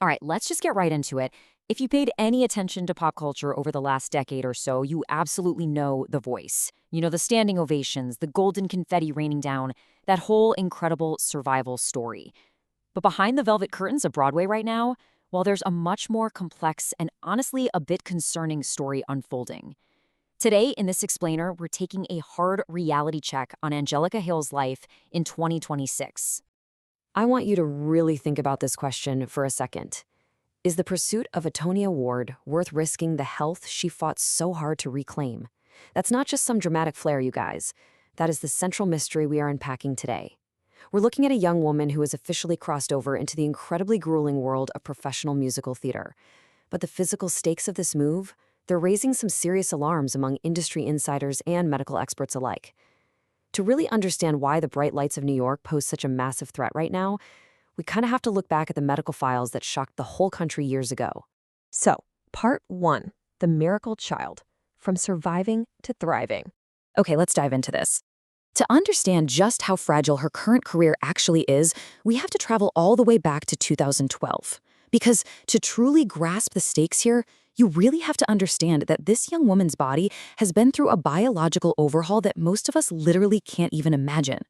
All right, let's just get right into it. If you paid any attention to pop culture over the last decade or so, you absolutely know the voice. You know, the standing ovations, the golden confetti raining down, that whole incredible survival story. But behind the velvet curtains of Broadway right now, well, there's a much more complex and honestly a bit concerning story unfolding. Today, in this explainer, we're taking a hard reality check on Angelica Hale's life in 2026. I want you to really think about this question for a second. Is the pursuit of a Tony Award worth risking the health she fought so hard to reclaim? That's not just some dramatic flair, you guys. That is the central mystery we are unpacking today. We're looking at a young woman who has officially crossed over into the incredibly grueling world of professional musical theater. But the physical stakes of this move, they're raising some serious alarms among industry insiders and medical experts alike. To really understand why the bright lights of New York pose such a massive threat right now, we kind of have to look back at the medical files that shocked the whole country years ago. So, part 1, the miracle child, from surviving to thriving. Okay, let's dive into this. To understand just how fragile her current career actually is, we have to travel all the way back to 2012. Because to truly grasp the stakes here, you really have to understand that this young woman's body has been through a biological overhaul that most of us literally can't even imagine.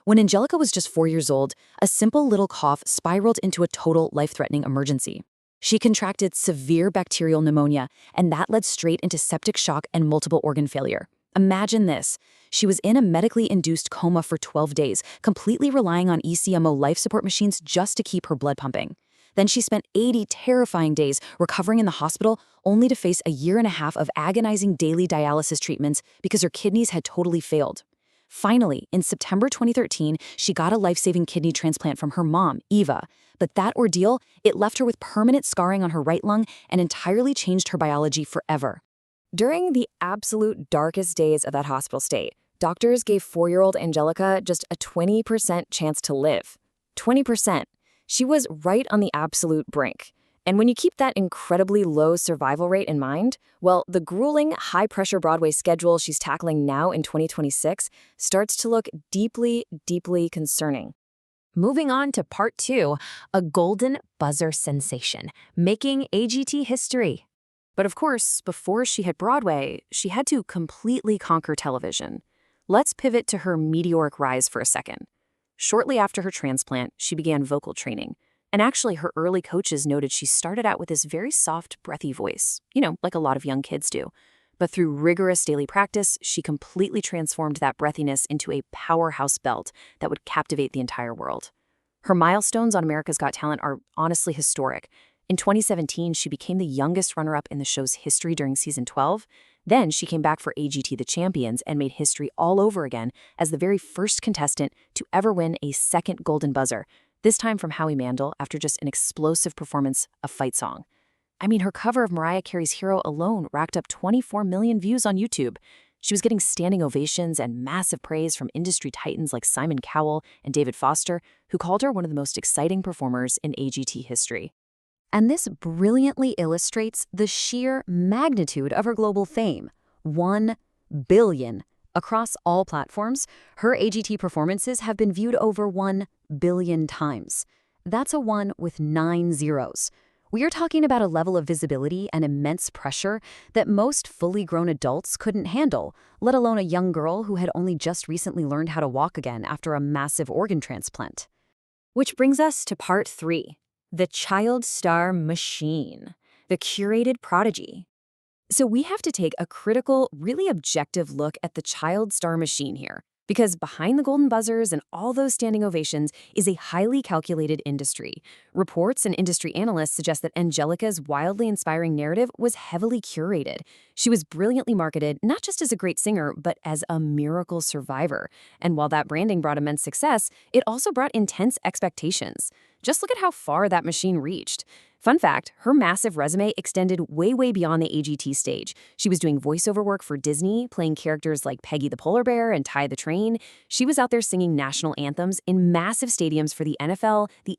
When Angelica was just 4 years old, a simple little cough spiraled into a total life-threatening emergency. She contracted severe bacterial pneumonia, and that led straight into septic shock and multiple organ failure. Imagine this. She was in a medically induced coma for 12 days, completely relying on ECMO life support machines just to keep her blood pumping. Then she spent 80 terrifying days recovering in the hospital, only to face a year and a half of agonizing daily dialysis treatments because her kidneys had totally failed. Finally, in September 2013, she got a life-saving kidney transplant from her mom, Eva. But that ordeal, it left her with permanent scarring on her right lung and entirely changed her biology forever. During the absolute darkest days of that hospital stay, doctors gave 4-year-old Angelica just a 20% chance to live. 20%. She was right on the absolute brink. And when you keep that incredibly low survival rate in mind, well, the grueling, high-pressure Broadway schedule she's tackling now in 2026 starts to look deeply, deeply concerning. Moving on to part 2, a golden buzzer sensation, making AGT history. But of course, before she hit Broadway, she had to completely conquer television. Let's pivot to her meteoric rise for a second. Shortly after her transplant, she began vocal training. And actually, her early coaches noted she started out with this very soft, breathy voice, like a lot of young kids do. But through rigorous daily practice, she completely transformed that breathiness into a powerhouse belt that would captivate the entire world. Her milestones on America's Got Talent are honestly historic. In 2017, she became the youngest runner-up in the show's history during season 12. Then she came back for AGT The Champions and made history all over again as the very first contestant to ever win a second Golden Buzzer, this time from Howie Mandel after just an explosive performance of Fight Song. I mean, her cover of Mariah Carey's Hero alone racked up 24 million views on YouTube. She was getting standing ovations and massive praise from industry titans like Simon Cowell and David Foster, who called her one of the most exciting performers in AGT history. And this brilliantly illustrates the sheer magnitude of her global fame. 1 billion. Across all platforms, her AGT performances have been viewed over 1 billion times. That's a 1 with 9 zeros. We are talking about a level of visibility and immense pressure that most fully grown adults couldn't handle, let alone a young girl who had only just recently learned how to walk again after a massive organ transplant. Which brings us to part 3. The child star machine, the curated prodigy. So we have to take a critical, really objective look at the child star machine here, because behind the golden buzzers and all those standing ovations is a highly calculated industry. Reports and industry analysts suggest that Angelica's wildly inspiring narrative was heavily curated. She was brilliantly marketed not just as a great singer, but as a miracle survivor. And while that branding brought immense success, it also brought intense expectations. Just look at how far that machine reached. Fun fact, her massive resume extended way, way beyond the AGT stage. She was doing voiceover work for Disney, playing characters like Peggy the Polar Bear and Ty the Train. She was out there singing national anthems in massive stadiums for the NFL, the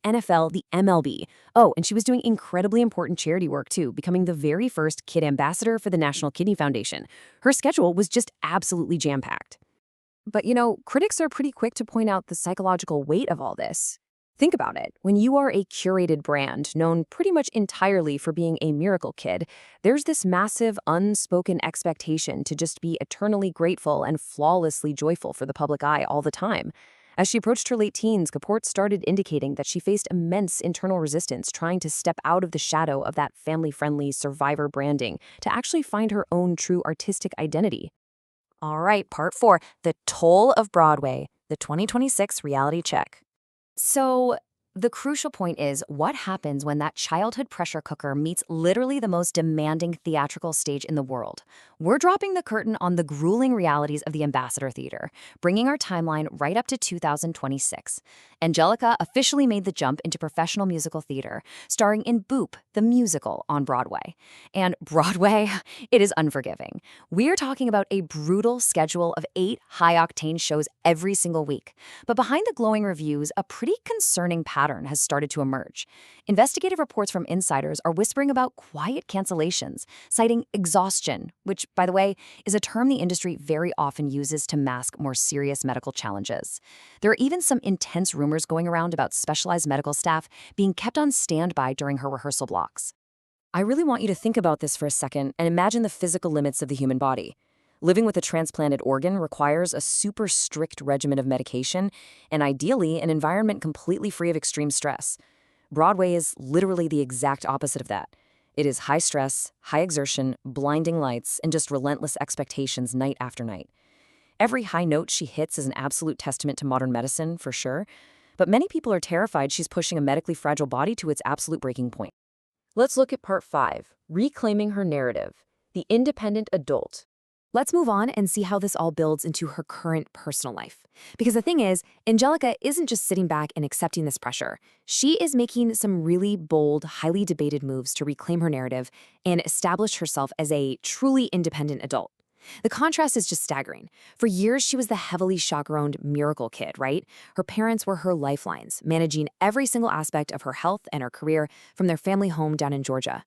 MLB. Oh, and she was doing incredibly important charity work too, becoming the very first kid ambassador for the National Kidney Foundation. Her schedule was just absolutely jam-packed. But critics are pretty quick to point out the psychological weight of all this. Think about it. When you are a curated brand known pretty much entirely for being a miracle kid, there's this massive unspoken expectation to just be eternally grateful and flawlessly joyful for the public eye all the time. As she approached her late teens, Kapoor started indicating that she faced immense internal resistance trying to step out of the shadow of that family-friendly survivor branding to actually find her own true artistic identity. All right, part 4, the toll of Broadway, the 2026 reality check. So, the crucial point is what happens when that childhood pressure cooker meets literally the most demanding theatrical stage in the world. We're dropping the curtain on the grueling realities of the Ambassador Theater, bringing our timeline right up to 2026. Angelica officially made the jump into professional musical theater, starring in Boop, the musical, on Broadway. And Broadway, it is unforgiving. We're talking about a brutal schedule of 8 high-octane shows every single week. But behind the glowing reviews, a pretty concerning pattern has started to emerge. Investigative reports from insiders are whispering about quiet cancellations, citing exhaustion, which, by the way, is a term the industry very often uses to mask more serious medical challenges. There are even some intense rumors going around about specialized medical staff being kept on standby during her rehearsal blocks. I really want you to think about this for a second and imagine the physical limits of the human body. Living with a transplanted organ requires a super strict regimen of medication and ideally an environment completely free of extreme stress. Broadway is literally the exact opposite of that. It is high stress, high exertion, blinding lights, and just relentless expectations night after night. Every high note she hits is an absolute testament to modern medicine, for sure, but many people are terrified she's pushing a medically fragile body to its absolute breaking point. Let's look at part 5, reclaiming her narrative, the independent adult. Let's move on and see how this all builds into her current personal life. Because the thing is, Angelica isn't just sitting back and accepting this pressure. She is making some really bold, highly debated moves to reclaim her narrative and establish herself as a truly independent adult. The contrast is just staggering. For years, she was the heavily chaperoned miracle kid, right? Her parents were her lifelines, managing every single aspect of her health and her career from their family home down in Georgia.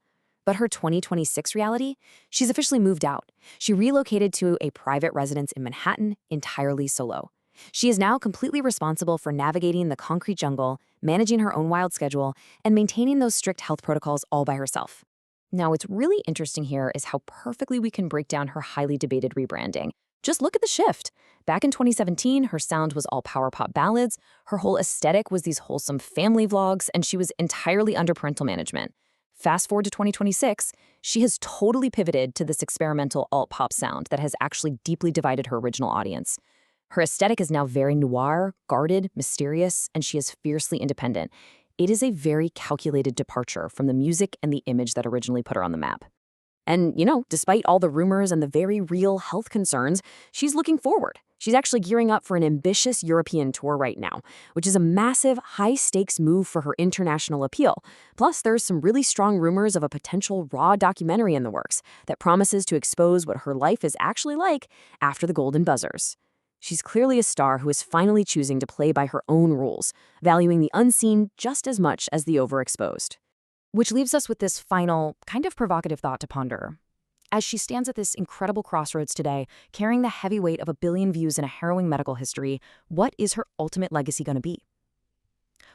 But her 2026 reality? She's officially moved out. She relocated to a private residence in Manhattan entirely solo. She is now completely responsible for navigating the concrete jungle, managing her own wild schedule, and maintaining those strict health protocols all by herself. Now, what's really interesting here is how perfectly we can break down her highly debated rebranding. Just look at the shift. Back in 2017, her sound was all power pop ballads, her whole aesthetic was these wholesome family vlogs, and she was entirely under parental management. Fast forward to 2026, she has totally pivoted to this experimental alt-pop sound that has actually deeply divided her original audience. Her aesthetic is now very noir, guarded, mysterious, and she is fiercely independent. It is a very calculated departure from the music and the image that originally put her on the map. And, despite all the rumors and the very real health concerns, she's looking forward. She's actually gearing up for an ambitious European tour right now, which is a massive, high-stakes move for her international appeal. Plus, there's some really strong rumors of a potential raw documentary in the works that promises to expose what her life is actually like after the golden buzzers. She's clearly a star who is finally choosing to play by her own rules, valuing the unseen just as much as the overexposed. Which leaves us with this final, kind of provocative thought to ponder. As she stands at this incredible crossroads today, carrying the heavy weight of 1 billion views and a harrowing medical history, what is her ultimate legacy going to be?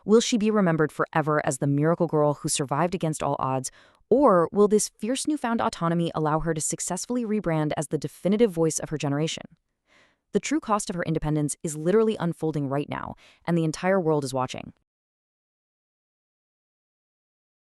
Will she be remembered forever as the miracle girl who survived against all odds, or will this fierce newfound autonomy allow her to successfully rebrand as the definitive voice of her generation? The true cost of her independence is literally unfolding right now, and the entire world is watching.